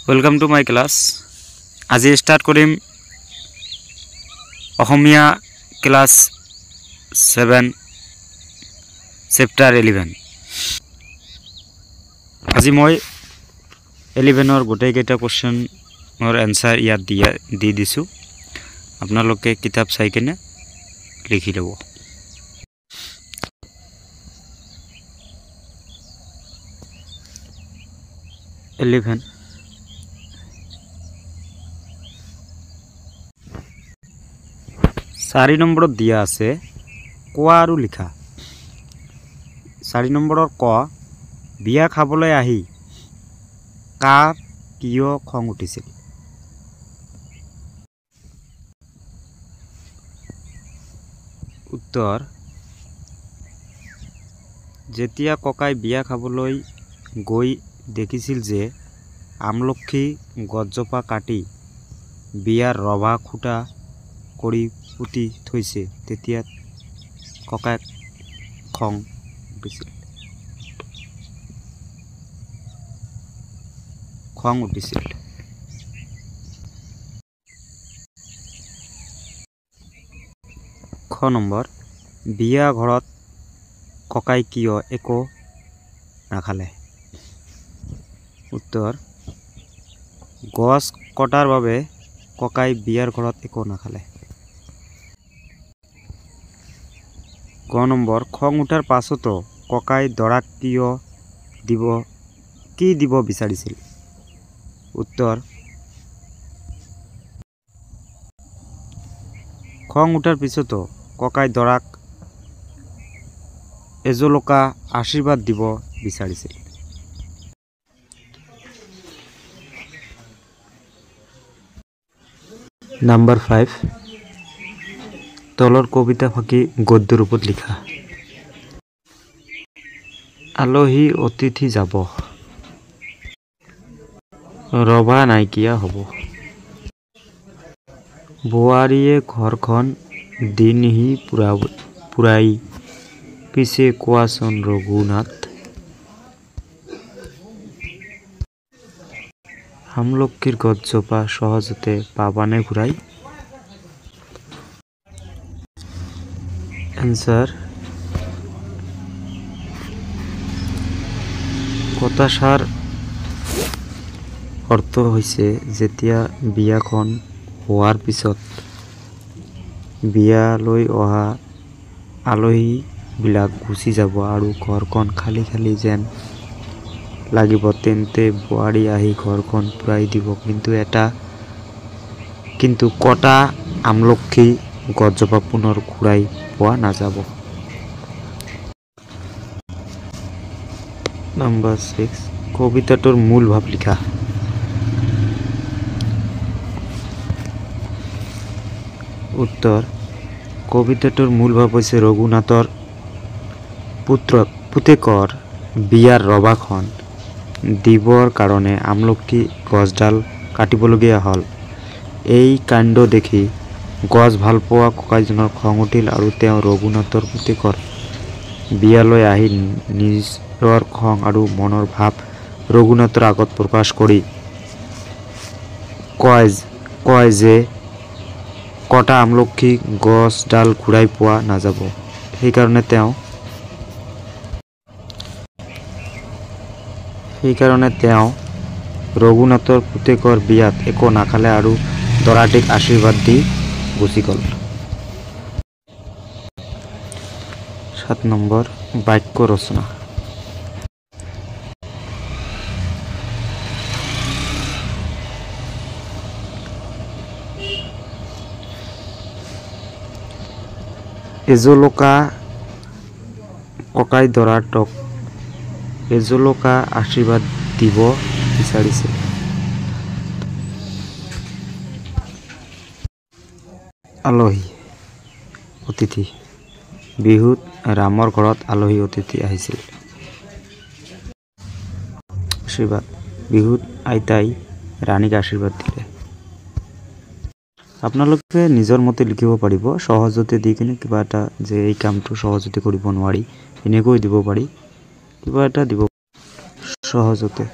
Welcome to my class. आज start करिम Asomiya class 7 chapter 11। आज मैं 11 गोटे केटा क्वेश्चन एन्सार इतना दी दिसु। आपनालोके किताब चाई केने लिखि लब। 11 4 नम्बर दिया आछे क आरु लिखा। 4 नम्बर क बिया खाबले आही कार किय खং उठिছিল। उत्तर जेतिया ककाई बिया खाबलै गई देखिছিল जे আমলক্ষী গছজোপা কাটি বিয়াৰ ৰভা খুটা কৰি পুতি থৈছে তেতিয়া ককাই খং উঠিছিল। খ নম্বৰ বিয়া ঘৰত ককাই কিয় একো নাখালে। उत्तर गছ कटार बारे ककाई बियार घरत एको नाखाले। क नम्बर खং उठार पाछतो ककाई दराक की দিব বিচাৰিছিল। उत्तर खং उठार पिछतो ककाई दराक एजोलोका आशीर्वाद দিব বিচাৰিছিল। नम्बर 5 तलर कविता फाँकी गद्य रूपत लिखा। आलही अतिथि যাব रभा नाइकिया हब बोआरिये घरखन दिनही पुराई पिछे कोआसन रघुनाथ আমলক্ষীর গছজোপা সহজতে পাবানে ঘুরাই। एन्सार কথাষাৰ अर्थ হৈছে যেতিয়া বিয়াখন হোৱাৰ পিছত বিয়ালৈ অহা আলহীবিলাক গুচি যাব আৰু ঘৰখন খালি খালি যেন লাগিব তেন্তে বোৱাৰী আহি ঘৰখন পুৰাই দিব। কিন্তু কটা আমলক্ষী গছজোপা পুনৰ ঘূৰাই পোৱা নাযাব। নাম্বাৰ 6 কবিতাটোৰ মূল ভাৱ লিখা। উত্তৰ কবিতাটোৰ মূল ভাৱ হৈছে ৰঘুনাথৰ পুতেকৰ বিয়াৰ ৰভাখন দিবৰ কাৰণে আমলক্ষী গছডাল কাটিবলগীয়া হ'ল। এই কাণ্ড দেখি গছ ভাল পোৱা ককাইজনৰ খং উঠিল আৰু তেওঁ ৰঘুনাথৰ পুতেকৰ বিয়ালৈ আহি নিজৰ খং আৰু মনৰ ভাৱ ৰঘুনাথৰ আগত প্ৰকাশ কৰি কয় যে কটা আমলক্ষী গছডাল ঘূৰাই পোৱা নাযাব। সেইকাৰণে তেওঁ ৰঘুনাথৰ পুতেকৰ বিয়াত একো নাখালে আৰু দৰাটিক আশীৰ্বাদ দি গুচি গ'ল। 7 নম্বৰ বাক্য ৰচনা। এজোলোকা ককাই দৰাটোক এজোলোকা আশীৰ্বাদ দিব বিচাৰিছিল। আলহী অতিথি বিহুত ৰামৰ ঘৰত আলহী অতিথি আহিছিল। আশীৰ্বাদ বিহুত আইতাই ৰাণীক আশীৰ্বাদ দিলে। আপোনালোকে নিজৰ মতে লিখিব পাৰিব সহজতে দি কিনে কিবা এটা যে এই কামটো সহজতে কৰিব নোৱাৰি এনেকৈ দিব পাৰি কিবা এটা দিব সহজতে।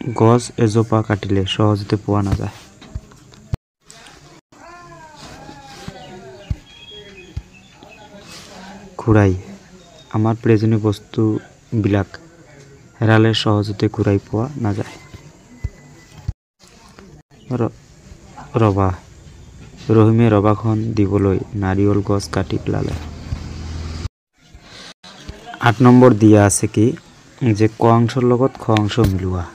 গছ এজোপা কাটিলে সহজতে পোৱা নাযায়। ঘূৰাই আমাৰ প্ৰয়োজনীয় বস্তুবিলাক হেৰালে সহজতে ঘূৰাই পোৱা নাযায়। ৰবা ৰহিমে ৰবাখন দিবলৈ নাৰিকল গছ কাটি পেলালে। ৮ নম্বৰ দিয়া আছে কি যে ক অংশৰ লগত খ অংশ মিলোৱা।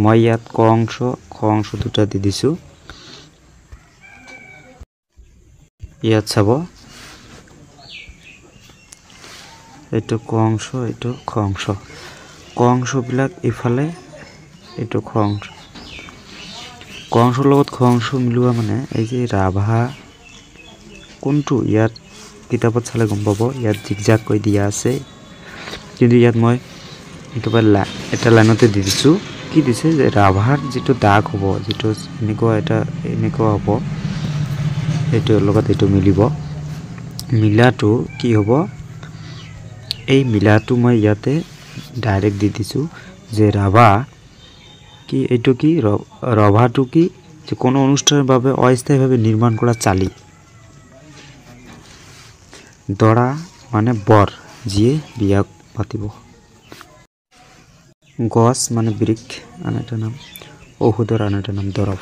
মই ইয়াত ক অংশ দুটা দি দিছো। ইয়াত চাব এইটো ক অংশ, এইটো খ অংশ। ক অংশবিলাক ইফালে, এইটো খ অংশ। ক অংশৰ লগত খ অংশ মিলোৱা মানে এই যে ৰাভা কোনটো ইয়াত কিতাপত চালে গম পাব ইয়াত জিগজাগ কৈ দিয়া আছে, কিন্তু ইয়াত মই একেবাৰে এটা লাইনতে দি দিছো। কি দিছে যে ৰাভাৰ যিটো দাগ হ'ব, যিটো এনেকুৱা হ'ব, এইটোৰ লগত এইটো মিলিব। মিলাটো কি হ'ব, এই মিলাটো মই ইয়াতে ডাইৰেক্ট দি দিছো যে ৰাভা কি, এইটো কি ৰভাটো কি যে কোনো অনুষ্ঠানেৰ বাবে অস্থায়ীভাবে নিৰ্মাণ কৰা চালি। দৰা মানে বৰ যিয়ে বিয়া পাতিব। গছ মানে বৃক্ষ, আন এটা নাম ঔষধৰ, আন এটা নাম দৰৱ।